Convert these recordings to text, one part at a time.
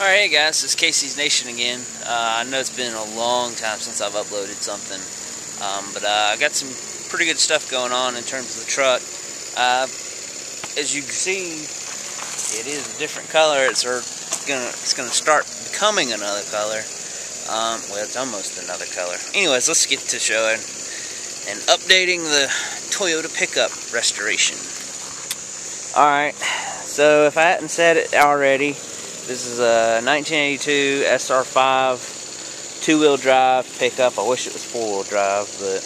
Alright, hey guys, it's Casey's Nation again. I know it's been a long time since I've uploaded something, but I got some pretty good stuff going on in terms of the truck. As you can see, it is a different color. It's gonna start becoming another color. Well, it's almost another color. Anyways, let's get to showing and updating the Toyota pickup restoration. Alright, so if I hadn't said it already, this is a 1982 SR5 two-wheel drive pickup. I wish it was four-wheel drive, but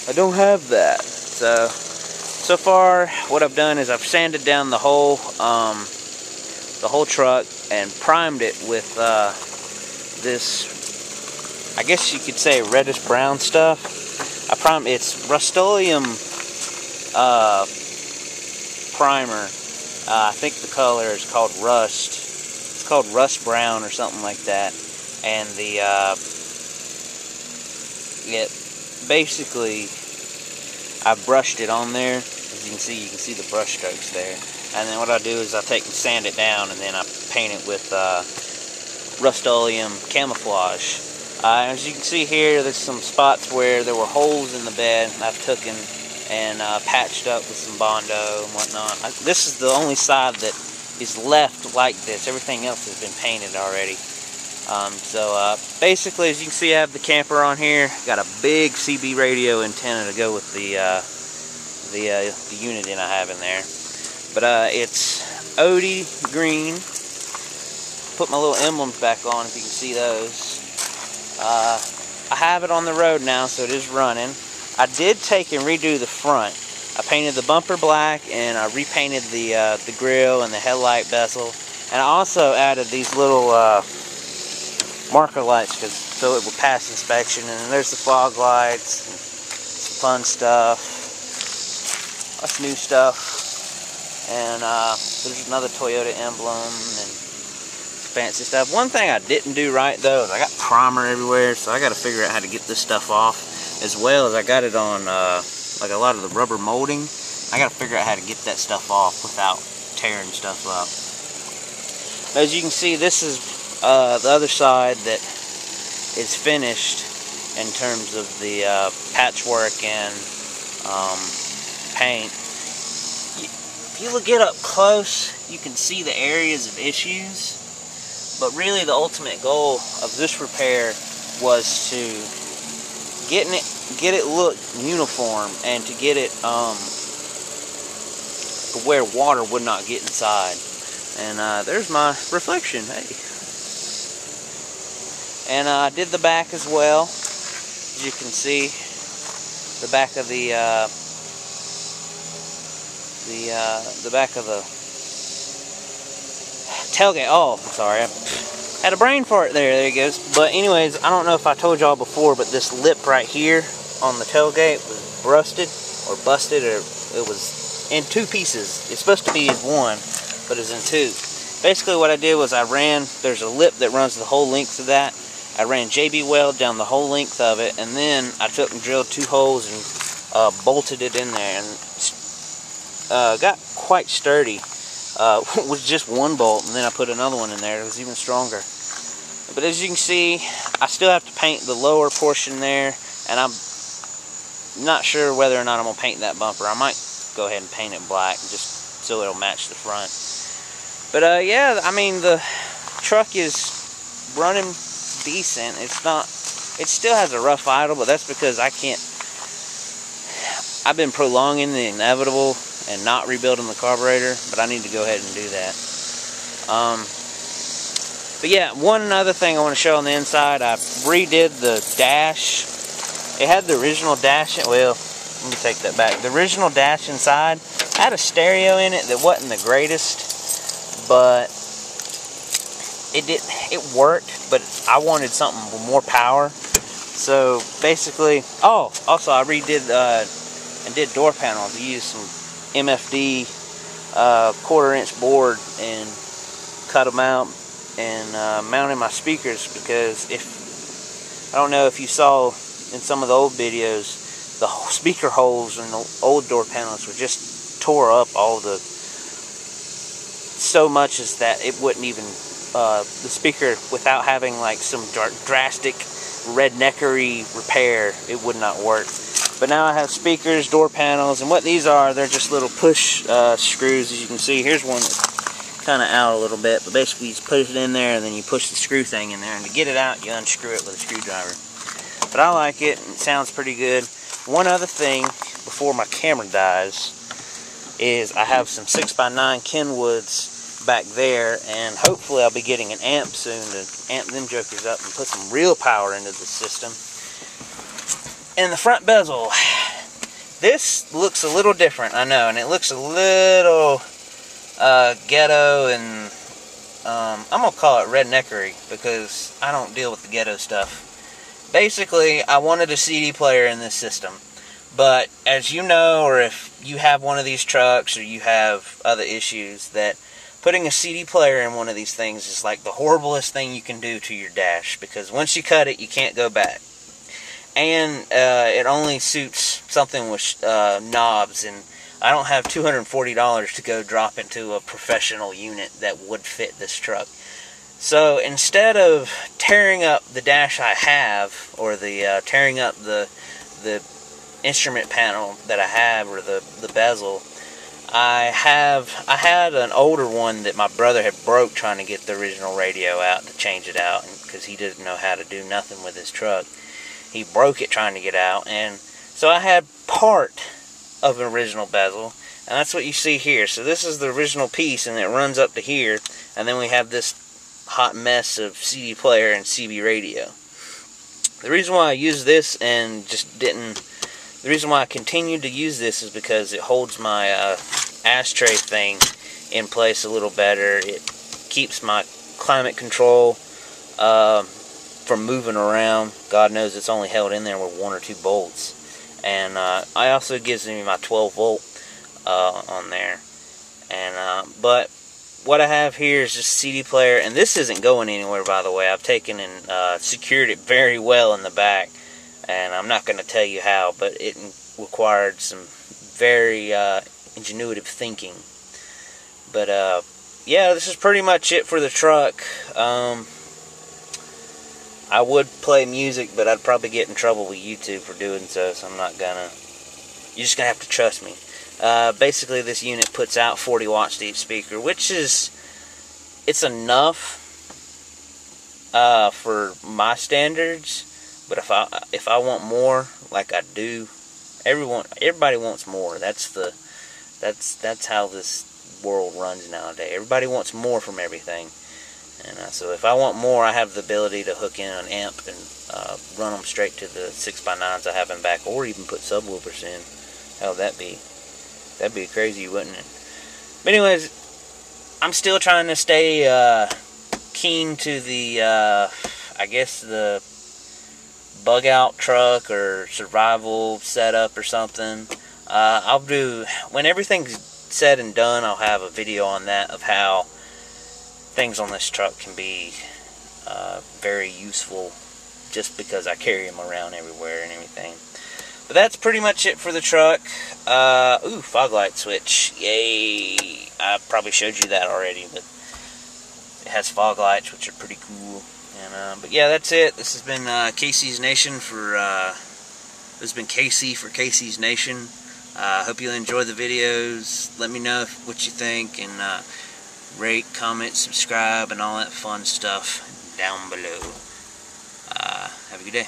I don't have that. So far, what I've done is I've sanded down the whole truck and primed it with this, I guess you could say, reddish brown stuff. It's Rust-Oleum primer. I think the color is called Rust. It's called Rust Brown or something like that. And basically, I brushed it on there. As you can see the brush strokes there. And then what I do is I take and sand it down, and then I paint it with Rust-Oleum camouflage. As you can see here, there's some spots where there were holes in the bed. I've taken and patched up with some Bondo and whatnot. This is the only side that is left like this. Everything else has been painted already. Basically, as you can see, I have the camper on here. Got a big CB radio antenna to go with the unit I have in there. But it's OD green. Put my little emblems back on if you can see those. I have it on the road now, so it is running. I did take and redo the front. I painted the bumper black, and I repainted the grill and the headlight bezel. And I also added these little marker lights so it would pass inspection. And then there's the fog lights, and some fun stuff. That's new stuff. And there's another Toyota emblem and fancy stuff. One thing I didn't do right though is I got primer everywhere, so I got to figure out how to get this stuff off. As well as I got it on like a lot of the rubber molding. I got to figure out how to get that stuff off without tearing stuff up. As you can see, this is the other side that is finished in terms of the patchwork and paint. If you look it up close, you can see the areas of issues. But really, the ultimate goal of this repair was to get it look uniform and to get it to where water would not get inside. And there's my reflection. Hey. And I did the back as well. As you can see, the back of the back of the tailgate. Oh, I'm sorry. I had a brain fart there. There it goes. But anyways, I don't know if I told y'all before, but this lip right here on the tailgate was busted, or it was in two pieces. It's supposed to be one, but it's in two. Basically what I did was there's a lip that runs the whole length of that. I ran JB Weld down the whole length of it, and then I took and drilled two holes and bolted it in there, and got quite sturdy. With just one bolt, and then I put another one in there. It was even stronger. But as you can see, I still have to paint the lower portion there, and I'm not sure whether or not I'm going to paint that bumper. I might go ahead and paint it black just so it'll match the front. But yeah, I mean, the truck is running decent. It still has a rough idle, but that's because I've been prolonging the inevitable and not rebuilding the carburetor, but I need to go ahead and do that. But yeah, one other thing I want to show on the inside, I redid the dash. It had the original dash, well, let me take that back. The original dash inside had a stereo in it that wasn't the greatest, but it worked, but I wanted something with more power. So basically, also I redid and did door panels. I used some MFD 1/4 inch board and cut them out and mounted my speakers, because I don't know if you saw in some of the old videos, the speaker holes in the old door panels were just tore up so much as that it wouldn't even the speaker without having like some drastic redneckery repair, it would not work. But now I have speakers, door panels, and what these are, they're just little push screws, as you can see. Here's one that's kind of out a little bit, but basically you just put it in there and then you push the screw thing in there, and to get it out you unscrew it with a screwdriver. But I like it, and it sounds pretty good. One other thing before my camera dies is I have some 6x9 Kenwoods back there, and hopefully I'll be getting an amp soon to amp them jokers up and put some real power into the system. And the front bezel, this looks a little different, I know, and it looks a little ghetto, and I'm going to call it redneckery because I don't deal with the ghetto stuff. Basically, I wanted a CD player in this system, but as you know, or if you have one of these trucks or you have other issues, that putting a CD player in one of these things is like the horriblest thing you can do to your dash, because once you cut it, you can't go back. And it only suits something with knobs, and I don't have $240 to go drop into a professional unit that would fit this truck. So instead of tearing up the dash I have, or the tearing up the instrument panel that I have, or the bezel, I had an older one that my brother had broke trying to get the original radio out to change it out, because he didn't know how to do nothing with his truck. He broke it trying to get out, and so I had part of an original bezel, and that's what you see here. So this is the original piece, and it runs up to here, and then we have this hot mess of CD player and CB radio. The reason why I use this and just didn't, the reason why I continued to use this is because it holds my ashtray thing in place a little better. It keeps my climate control from moving around. God knows it's only held in there with 1 or 2 bolts. And I also gives me my 12 volt on there. And but what I have here is just a CD player, and this isn't going anywhere, by the way. I've taken and secured it very well in the back, and I'm not going to tell you how, but it required some very ingenuitive thinking. But yeah, this is pretty much it for the truck. I would play music, but I'd probably get in trouble with YouTube for doing so, so I'm not gonna. You're just gonna have to trust me. Basically, this unit puts out 40 watts to each speaker, which is, it's enough for my standards. But if I want more, like I do, everybody wants more. That's how this world runs nowadays. Everybody wants more from everything. And so if I want more, I have the ability to hook in an amp and run them straight to the 6x9s I have in back, or even put subwoofers in. How would that be? That'd be crazy, wouldn't it? But anyways, I'm still trying to stay keen to the, I guess, the bug out truck or survival setup or something. I'll do, when everything's said and done, I'll have a video on that, of how things on this truck can be very useful, just because I carry them around everywhere and everything. But that's pretty much it for the truck. Ooh, fog light switch. Yay! I probably showed you that already, but it has fog lights, which are pretty cool. And but yeah, that's it. This has been Casey's Nation for. This has been Casey for Casey's Nation. Hope you enjoy the videos. Let me know what you think, and rate, comment, subscribe, and all that fun stuff down below. Have a good day.